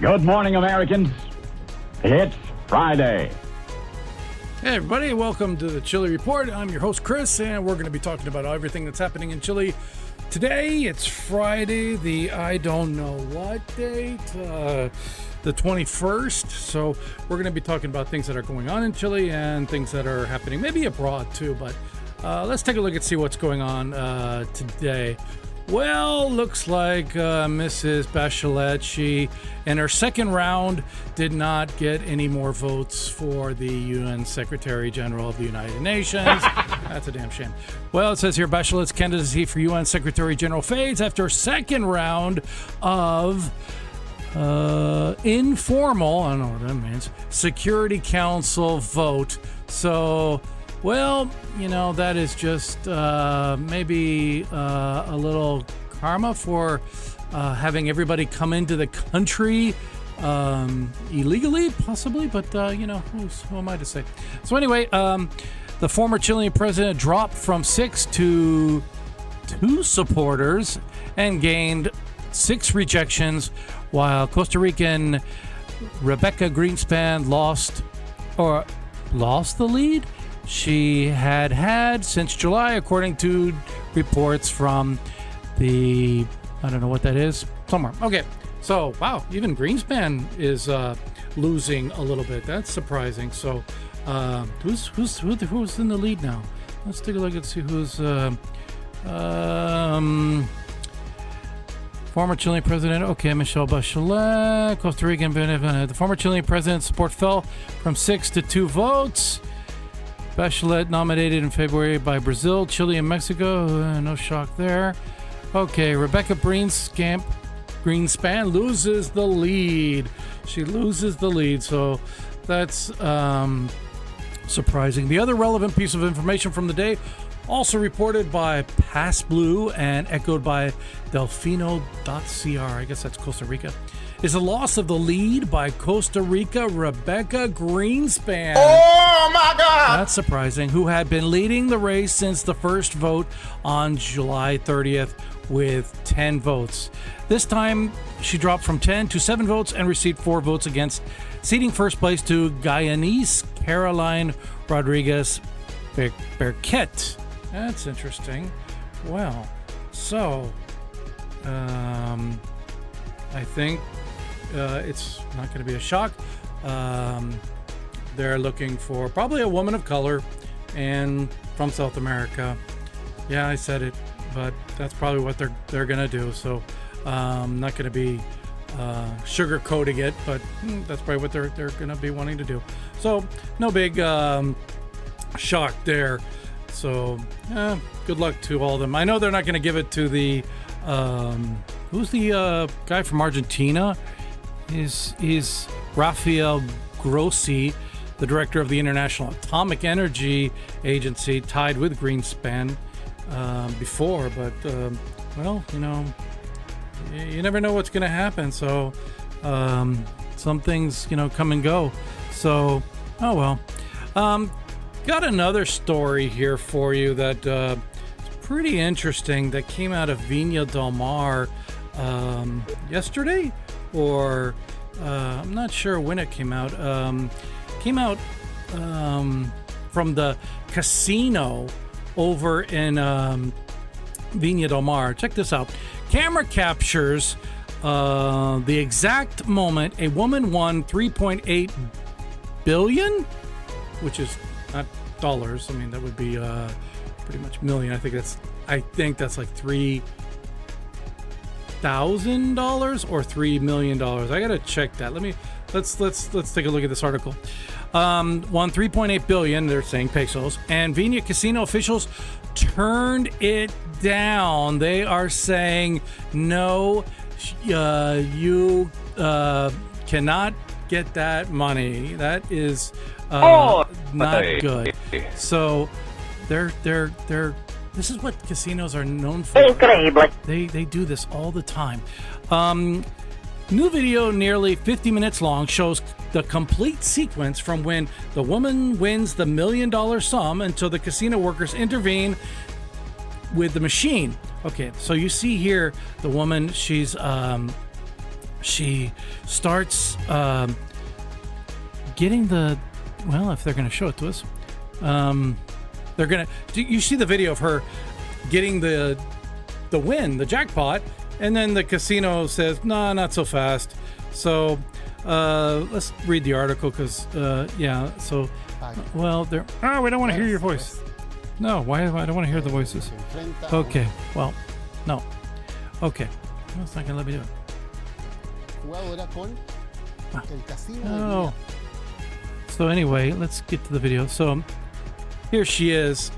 Good morning, Americans. It's Friday. Hey, everybody. Welcome to the Chile Report. I'm your host, Chris, and we're going to be talking about everything that's happening in Chile today. It's Friday, the I don't know what date, the 21st. So we're going to be talking about things that are going on in Chile and things that are happening maybe abroad, too. But let's take a look and see what's going on today. Well, looks like Mrs. Bachelet, she, in her second round, did not get any more votes for the UN Secretary General of the United Nations. That's a damn shame. Well, it says here, Bachelet's candidacy for UN Secretary General fades after a second round of informal, I don't know what that means, Security Council vote. So, well, you know, that is just maybe a little karma for having everybody come into the country illegally, possibly, but, you know, who am I to say? So anyway, the former Chilean president dropped from 6 to 2 supporters and gained 6 rejections, while Costa Rican Rebecca Greenspan lost the lead she had since July, according to reports from the, I don't know what that is, somewhere. Okay, so wow, even Greenspan is losing a little bit. That's surprising. So who's in the lead now? Let's take a look and see who's former Chilean president. Okay, Michelle Bachelet, Costa Rican. The former Chilean president's support fell from 6 to 2 votes. Bachelet nominated in February by Brazil, Chile, and Mexico. No shock there. Okay, Rebecca Greenspan loses the lead. She loses the lead, so that's surprising. The other relevant piece of information from the day, also reported by Pass Blue and echoed by Delfino.cr, I guess that's Costa Rica, is the loss of the lead by Costa Rica Rebecca Greenspan. Oh my God! That's surprising. Who had been leading the race since the first vote on July 30th with 10 votes. This time, she dropped from 10 to 7 votes and received 4 votes against, ceding first place to Guyanese Caroline Rodriguez Berquet. That's interesting. Well, so I think it's not going to be a shock. They're looking for probably a woman of color and from South America. Yeah, I said it, but that's probably what they're going to do. So not going to be sugarcoating it, but that's probably what they're going to be wanting to do. So no big shock there. So good luck to all of them. I know they're not going to give it to the who's the guy from Argentina? Is Rafael Grossi, the director of the International Atomic Energy Agency, tied with Greenspan before, but well, you know, you never know what's going to happen. So some things, you know, come and go. So oh well. Got another story here for you that is pretty interesting that came out of Viña del Mar yesterday, or I'm not sure when it came out. Came out from the casino over in Viña del Mar. Check this out. Camera captures the exact moment a woman won 3.8 billion, which is not dollars. I mean, that would be pretty much million. I think that's like $3,000 or $3 million. I gotta check that. Let's take a look at this article. Won 3.8 billion. They're saying pesos, and Viña casino officials turned it down. They are saying no. You cannot get that money. That is not good. So they're this is what casinos are known for. Increíble. They do this all the time. New video, nearly 50 minutes long, shows the complete sequence from when the woman wins the $1 million sum until the casino workers intervene with the machine. Okay, so you see here the woman, she's she starts getting the, well, if they're going to show it to us, they're going to, you see the video of her getting the win, the jackpot, and then the casino says, nah, not so fast. So let's read the article because, yeah, so, well, they're, oh, we don't want to hear your voice. No, why? I don't want to hear the voices. Okay, well, no. Okay, well, it's not going to let me do it. Oh. So anyway, let's get to the video. So here she is.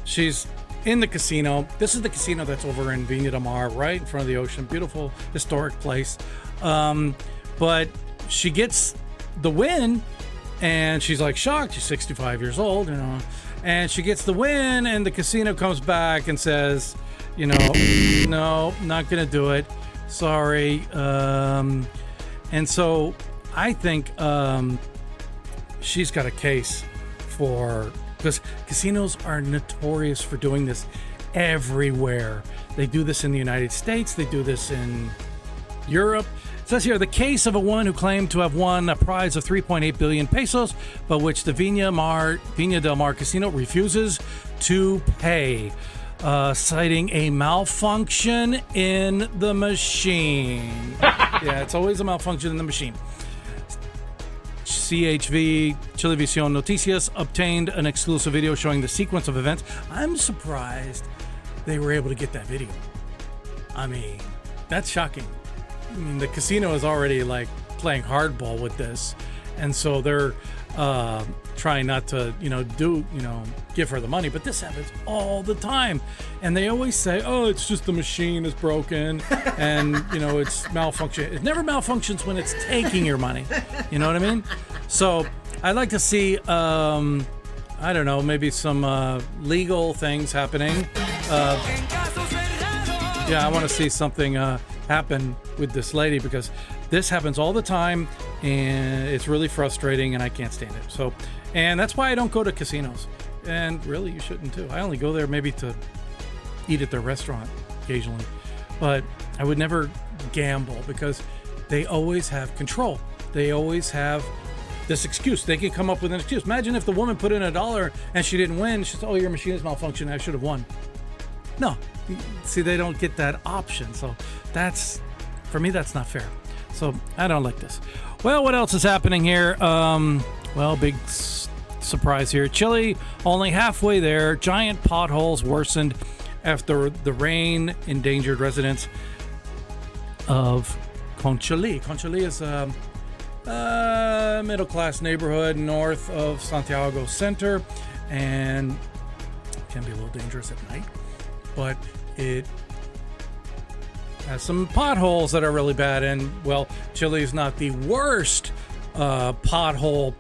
She's in the casino. This is the casino that's over in Viña del Mar, right in front of the ocean. Beautiful, historic place. But she gets the win, and she's like shocked. She's 65 years old, you know. And she gets the win, and the casino comes back and says, you know, no, not gonna do it. Sorry. And so I think she's got a case for, because casinos are notorious for doing this everywhere. They do this in the United States. They do this in Europe. It says here, the case of a woman who claimed to have won a prize of 3.8 billion pesos, but which the Viña del Mar casino refuses to pay, citing a malfunction in the machine. Yeah, it's always a malfunction in the machine. CHV, Chilevisión Noticias, obtained an exclusive video showing the sequence of events. I'm surprised they were able to get that video. I mean, that's shocking. I mean, the casino is already like playing hardball with this, and so they're trying not to, give her the money. But this happens all the time, and they always say, "Oh, it's just the machine is broken," and it's malfunction. It never malfunctions when it's taking your money. You know what I mean? So I'd like to see, I don't know, maybe some legal things happening. Yeah, I want to see something happen with this lady, because this happens all the time and it's really frustrating and I can't stand it. So, and that's why I don't go to casinos. And really, you shouldn't too. I only go there maybe to eat at their restaurant occasionally, but I would never gamble because they always have control. They always have this excuse. They can come up with an excuse. Imagine if the woman put in $1 and she didn't win. She said, "Oh, your machine is malfunctioning. I should have won." No, see, they don't get that option. So that's, for me, that's not fair. So I don't like this. Well, what else is happening here? Well, big surprise here. Chile, only halfway there. Giant potholes worsened after the rain endangered residents of Conchalí. Conchalí is a middle-class neighborhood north of Santiago Center, and can be a little dangerous at night, but it has some potholes that are really bad. And well, Chile is not the worst pothole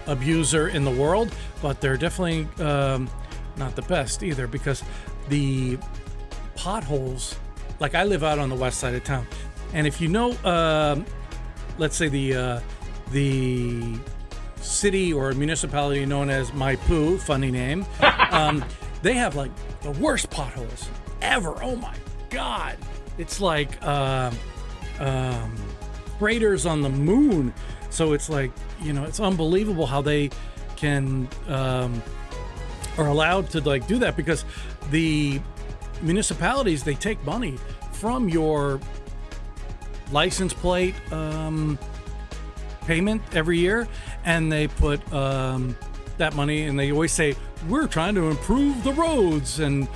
abuser in the world, but they're definitely not the best either, because the potholes, like I live out on the west side of town, and if you know, let's say the city or municipality known as Maipú, funny name, they have like the worst potholes ever. Oh my God. It's like craters on the moon. So it's like, it's unbelievable how they can are allowed to like do that, because the municipalities, they take money from your license plate payment every year, and they put that money, and they always say, we're trying to improve the roads and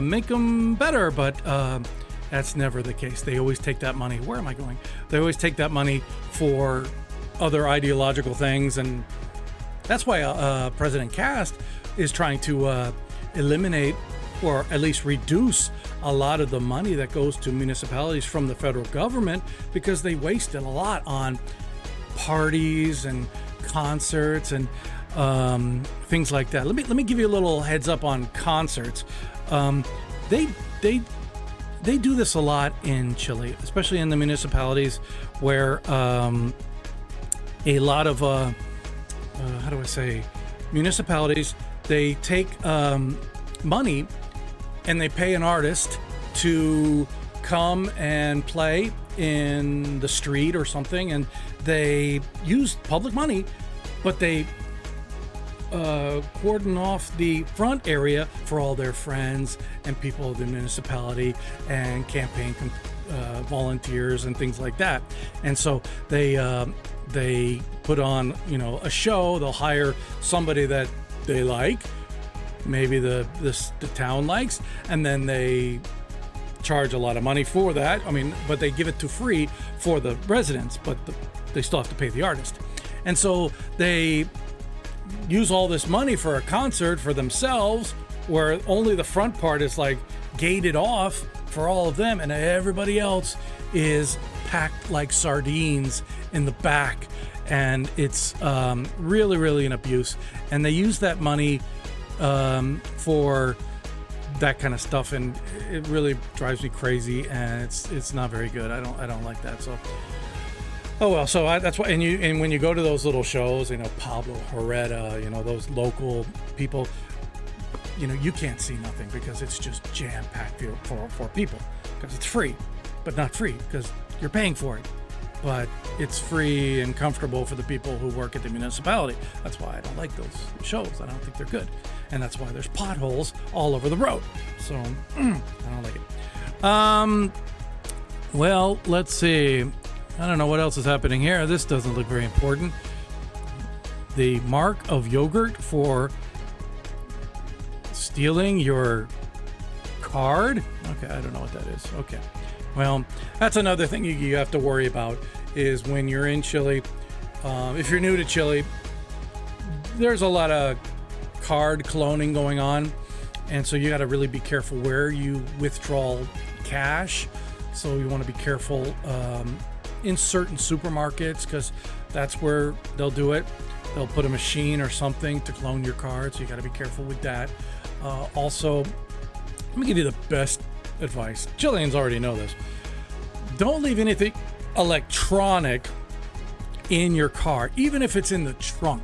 make them better, but that's never the case. They always take that money. Where am I going? They always take that money for other ideological things, and that's why President Cast is trying to eliminate, or at least reduce, a lot of the money that goes to municipalities from the federal government, because they wasted a lot on parties and concerts and things like that. Let me give you a little heads up on concerts. They do this a lot in Chile, especially in the municipalities where a lot of municipalities, they take money and they pay an artist to come and play in the street or something, and they use public money, but they cordon off the front area for all their friends and people of the municipality and campaign volunteers and things like that. And so they put on, a show. They'll hire somebody that they like, maybe the town likes, and then they charge a lot of money for that. But they give it to free for the residents, but they still have to pay the artist. And so they use all this money for a concert for themselves, where only the front part is like gated off for all of them, and everybody else is packed like sardines in the back. And it's really, really an abuse. And they use that money for that kind of stuff, and it really drives me crazy, and it's not very good. I don't like that. So oh well, so that's why. And when you go to those little shows, Pablo Herrera, those local people, you can't see nothing because it's just jam packed for people, because it's free, but not free because you're paying for it. But it's free and comfortable for the people who work at the municipality. That's why I don't like those shows. I don't think they're good. And that's why there's potholes all over the road. So I don't like it. Well, let's see. I don't know what else is happening here. This doesn't look very important. The mark of yogurt for stealing your card. Okay, I don't know what that is. Okay. Well, that's another thing you have to worry about, is when you're in Chile. If you're new to Chile, there's a lot of card cloning going on, and so you got to really be careful where you withdraw cash. So you want to be careful in certain supermarkets, because that's where they'll do it. They'll put a machine or something to clone your card, so you got to be careful with that. Also, let me give you the best advice. Chileans already know this. Don't leave anything electronic in your car, even if it's in the trunk,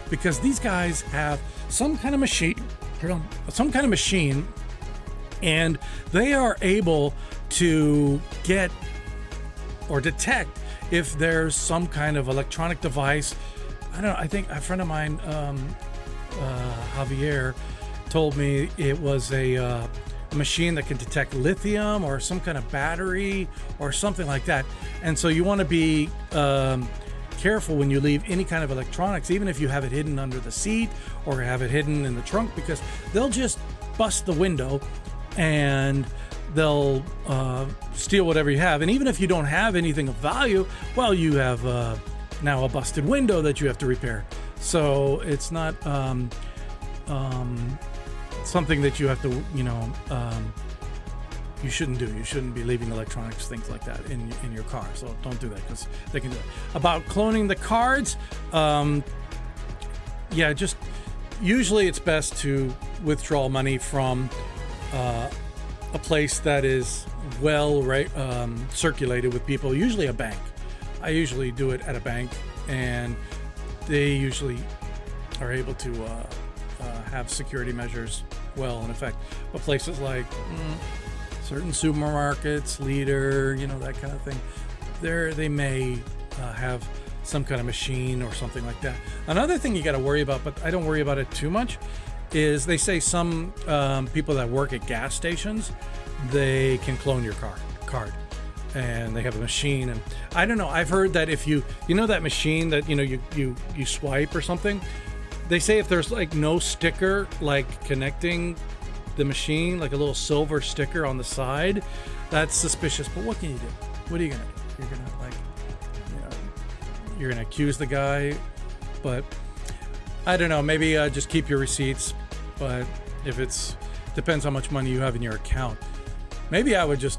because these guys have some kind of machine, and they are able to get or detect if there's some kind of electronic device. I think a friend of mine, Javier, told me it was a machine that can detect lithium or some kind of battery or something like that. And so you want to be careful when you leave any kind of electronics, even if you have it hidden under the seat or have it hidden in the trunk, because they'll just bust the window and they'll steal whatever you have. And even if you don't have anything of value, well, you have now a busted window that you have to repair. So it's not something that you have to, you shouldn't do. You shouldn't be leaving electronics, things like that in your car. So don't do that, because they can do it. About cloning the cards, just usually it's best to withdraw money from a place that is well circulated with people, usually a bank. I usually do it at a bank, and they usually are able to have security measures well in effect. But places like certain supermarkets, Leader, that kind of thing, they may have some kind of machine or something like that. Another thing you got to worry about, but I don't worry about it too much, is they say some people that work at gas stations, they can clone your card, and they have a machine. And I don't know, I've heard that if you that machine that you swipe or something, they say if there's like no sticker like connecting the machine, like a little silver sticker on the side, that's suspicious. But what can you do? What are you gonna do? You're gonna accuse the guy. But I don't know, maybe just keep your receipts. But if depends how much money you have in your account. Maybe I would just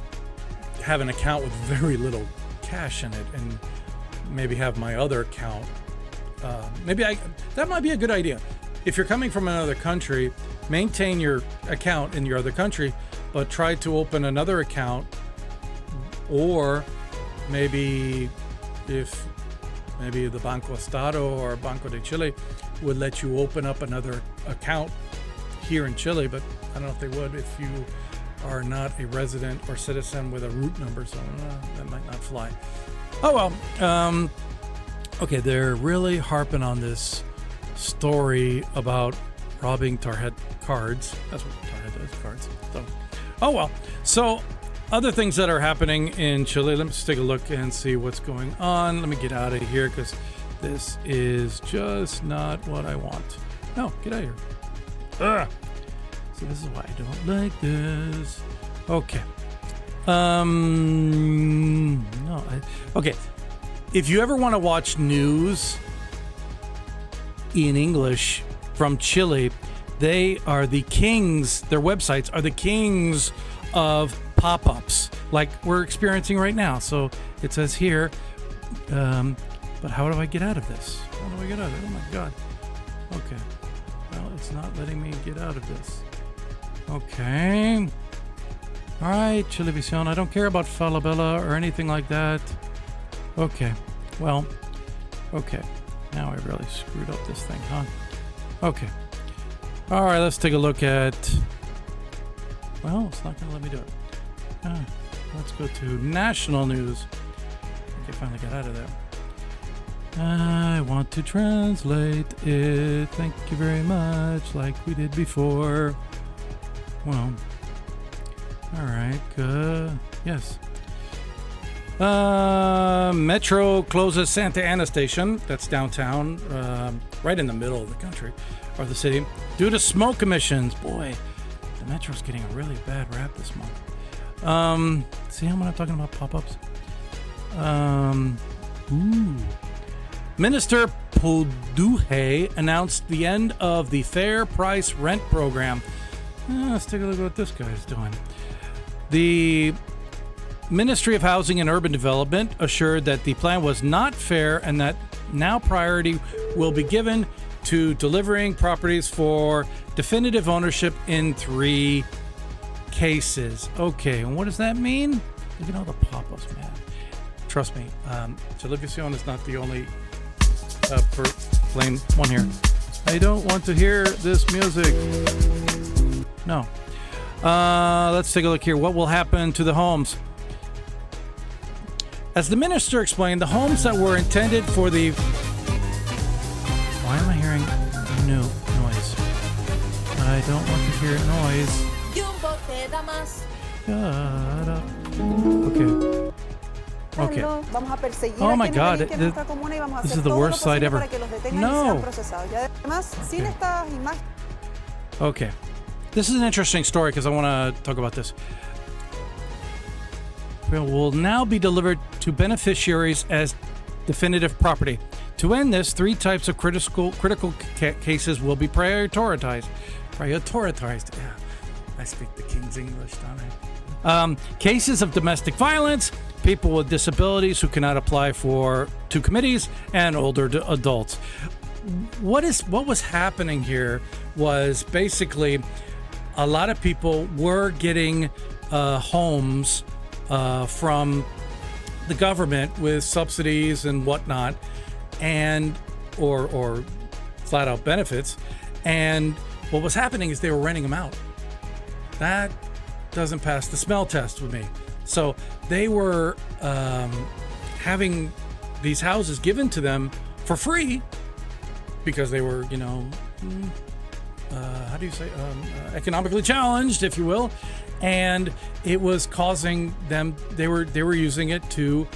have an account with very little cash in it, and maybe have my other account. That might be a good idea. If you're coming from another country, maintain your account in your other country, but try to open another account. Or maybe if the Banco Estado or Banco de Chile would let you open up another account here in Chile, but I don't know if they would if you are not a resident or citizen with a root number, so that might not fly. Oh well. Okay, they're really harping on this story about robbing Target cards. That's what Target does, cards. So, oh well. So, other things that are happening in Chile. Let's take a look and see what's going on. Let me get out of here because this is just not what I want. No, get out of here. Ugh. So this is why I don't like this. Okay. Okay. If you ever want to watch news in English from Chile, they are the kings. Their websites are the kings of pop-ups, like we're experiencing right now. So it says here, but how do I get out of this? How do I get out of it? Oh my God. Okay. Well, it's not letting me get out of this. Okay. All right, Chilevisión. I don't care about Falabella or anything like that. Okay. Well, okay. Now I really screwed up this thing, huh? Okay. All right, let's take a look at... Well, it's not going to let me do it. Let's go to national news. Okay, finally got out of there. I want to translate it. Thank you very much, like we did before. Well, all right, good. Yes. Metro closes Santa Ana station. That's downtown, right in the middle of the country, or the city, due to smoke emissions. Boy, the Metro's getting a really bad rap this month. See how I'm talking about pop-ups? Minister Poduhe announced the end of the fair price rent program. Let's take a look at what this guy's doing. The Ministry of Housing and Urban Development assured that the plan was not fair and that now priority will be given to delivering properties for definitive ownership in 3 cases. Okay, and what does that mean? Look at all the pop-ups, man. Trust me, Chilevisión is not the only playing one here. I don't want to hear this music. No. Let's take a look here. What will happen to the homes? As the minister explained, the homes that were intended for the... Why am I hearing noise? I don't want to hear noise. Shut up. Okay. Okay. Oh my God, this is the worst site ever. No. Okay. This is an interesting story because I want to talk about this. Will now be delivered to beneficiaries as definitive property. To end this, 3 types of critical cases will be prioritized. Prioritized. Yeah, I speak the King's English, don't I? Cases of domestic violence, people with disabilities who cannot apply to committees, and older adults. What was happening here was basically a lot of people were getting homes from the government with subsidies and whatnot, and or flat out benefits. And what was happening is they were renting them out. That doesn't pass the smell test with me. So they were having these houses given to them for free because they were, how do you say, economically challenged, if you will. And it was causing them, they were using it to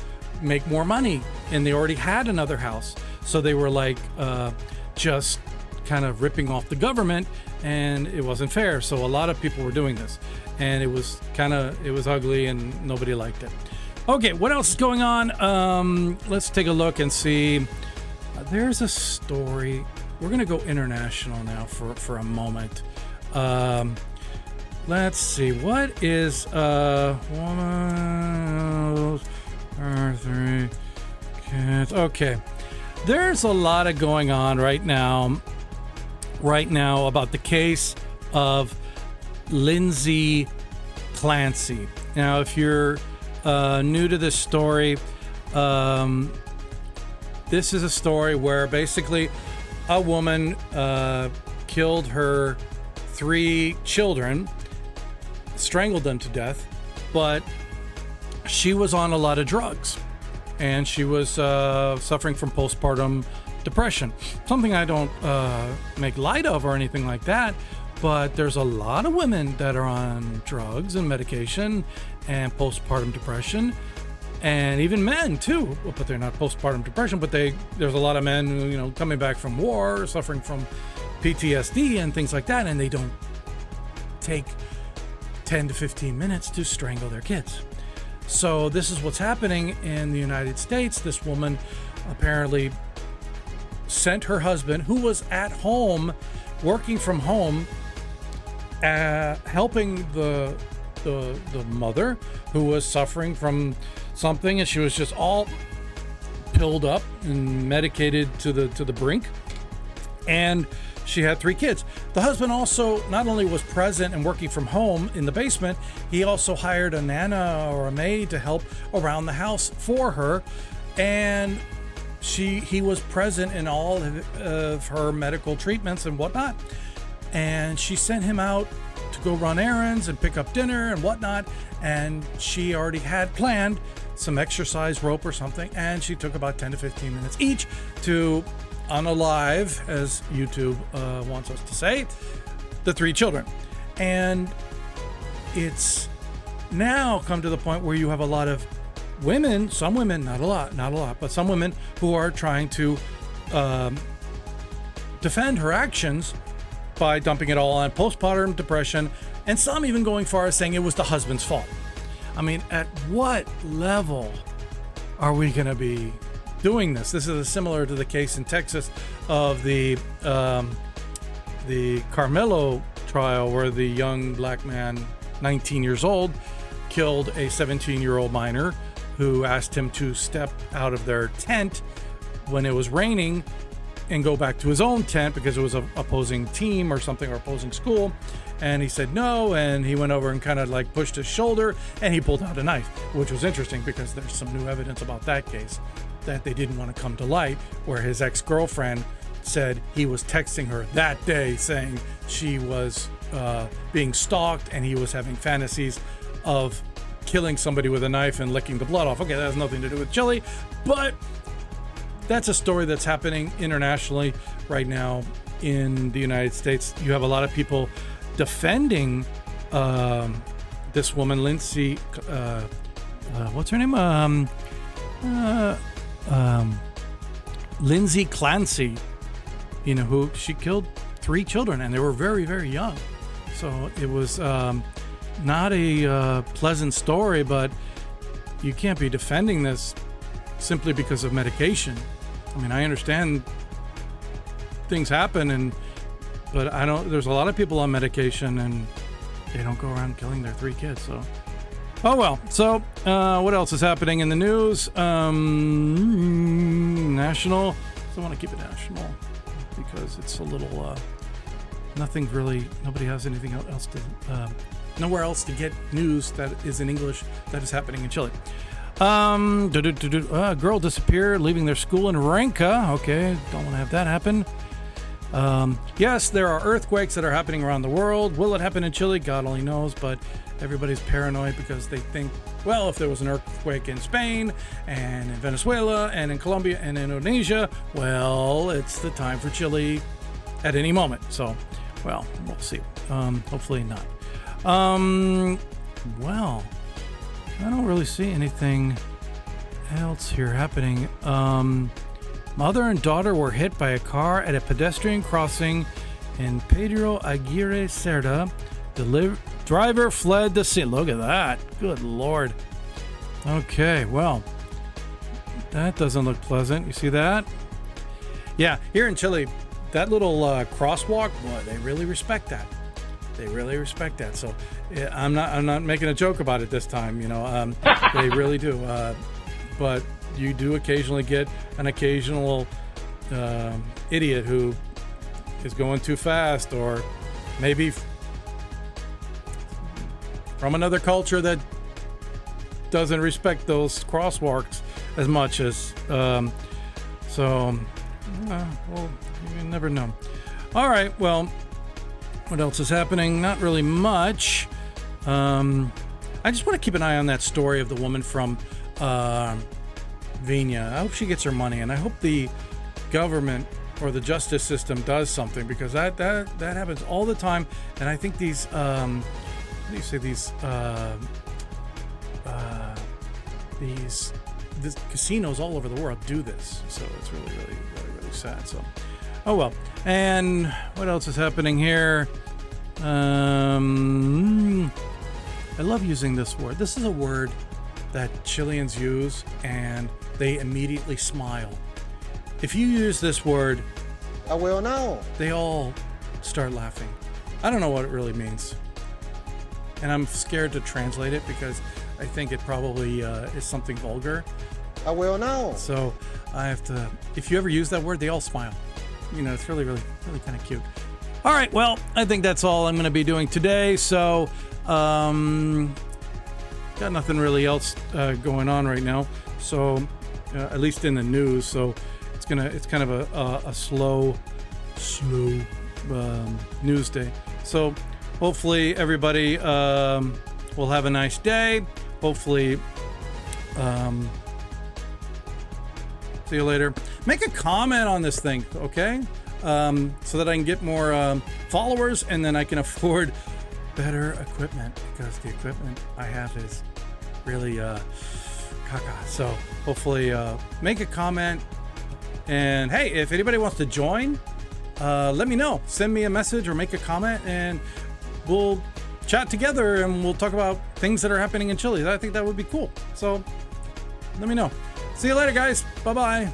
make more money, and they already had another house. So they were like just kind of ripping off the government, and it wasn't fair. So a lot of people were doing this, and it was ugly and nobody liked it. Okay, what else is going on? Let's take a look and see. There's a story. We're gonna go international now for a moment. Let's see. What is woman or 3 kids? Okay, there's a lot of going on right now about the case of Lindsay Clancy. Now, if you're new to this story, this is a story where basically a woman killed her 3 children. strangled them to death. But she was on a lot of drugs, and she was suffering from postpartum depression. Something I don't make light of or anything like that, but there's a lot of women that are on drugs and medication and postpartum depression, and even men too. But they're not postpartum depression, but there's a lot of men who, you know, coming back from war, suffering from PTSD and things like that, and they don't take 10 to 15 minutes to strangle their kids. So this is what's happening in the United States. This woman apparently sent her husband, who was at home, working from home, helping the mother who was suffering from something, and she was just all pilled up and medicated to the brink, and she had 3 kids. The husband also not only was present and working from home in the basement, he also hired a nana or a maid to help around the house for her, and he was present in all of her medical treatments and whatnot. And she sent him out to go run errands and pick up dinner and whatnot, and she already had planned some exercise rope or something, and she took about 10 to 15 minutes each to unalive, as YouTube wants us to say, the 3 children. And it's now come to the point where you have a lot of women, some women, not a lot, but some women who are trying to defend her actions by dumping it all on postpartum depression, and some even going far as saying it was the husband's fault. I mean, at what level are we going to be doing this? This is similar to the case in Texas of the Carmelo trial, where the young black man, 19 years old, killed a 17-year-old minor who asked him to step out of their tent when it was raining and go back to his own tent because it was an opposing team or something, or opposing school. And he said no, and he went over and kind of like pushed his shoulder, and he pulled out a knife, which was interesting because there's some new evidence about that case that they didn't want to come to light, where his ex-girlfriend said he was texting her that day saying she was being stalked, and he was having fantasies of killing somebody with a knife and licking the blood off. Okay, that has nothing to do with chili, but that's a story that's happening internationally right now in the United States. You have a lot of people defending this woman, Lindsay, what's her name? Lindsay Clancy, you know, who she killed 3 children, and they were very, very young. So it was not a pleasant story, but you can't be defending this simply because of medication. I mean, I understand things happen, but I don't. There's a lot of people on medication, and they don't go around killing their 3 kids. So, oh well. So, what else is happening in the news? National. I want to keep it national because it's a little. Nothing really. Nobody has anything else to. Nowhere else to get news that is in English that is happening in Chile. Girl disappeared, leaving their school in Renca. Okay, don't want to have that happen. Yes, there are earthquakes that are happening around the world. Will it happen in Chile? God only knows, but everybody's paranoid because they think, well, if there was an earthquake in Spain and in Venezuela and in Colombia and Indonesia, well, it's the time for Chile at any moment. So, well, we'll see. Hopefully not. Well, I don't really see anything else here happening. Mother and daughter were hit by a car at a pedestrian crossing in Pedro Aguirre Cerda. The driver fled the scene. Look at that. Good Lord. Okay, well, that doesn't look pleasant. You see that? Yeah, here in Chile, that little crosswalk, boy, they really respect that. They really respect that. So I'm not making a joke about it this time, you know. They really do. But you do occasionally get an occasional idiot who is going too fast, or maybe from another culture that doesn't respect those crosswalks as much as well, you never know. All right, well, what else is happening? Not really much. I just want to keep an eye on that story of the woman from Viña. I hope she gets her money, and I hope the government or the justice system does something, because that happens all the time. And I think these what do you say, these casinos all over the world do this, so it's really sad. So oh well. And what else is happening here? I love using this word. This is a word that Chileans use and they immediately smile. If you use this word, I will know. They all start laughing. I don't know what it really means, and I'm scared to translate it because I think it probably is something vulgar. I will know. So I have to. If you ever use that word, they all smile. You know, it's really kind of cute. All right, well, I think that's all I'm going to be doing today. So, got nothing really else going on right now. So, at least in the news. So, it's kind of a slow news day. So, hopefully everybody will have a nice day. Hopefully, see you later. Make a comment on this thing, okay? So that I can get more followers, and then I can afford better equipment, because the equipment I have is really caca. So hopefully make a comment, and hey, if anybody wants to join, let me know. Send me a message or make a comment, and we'll chat together and we'll talk about things that are happening in Chile. I think that would be cool. So let me know. See you later, guys. Bye-bye.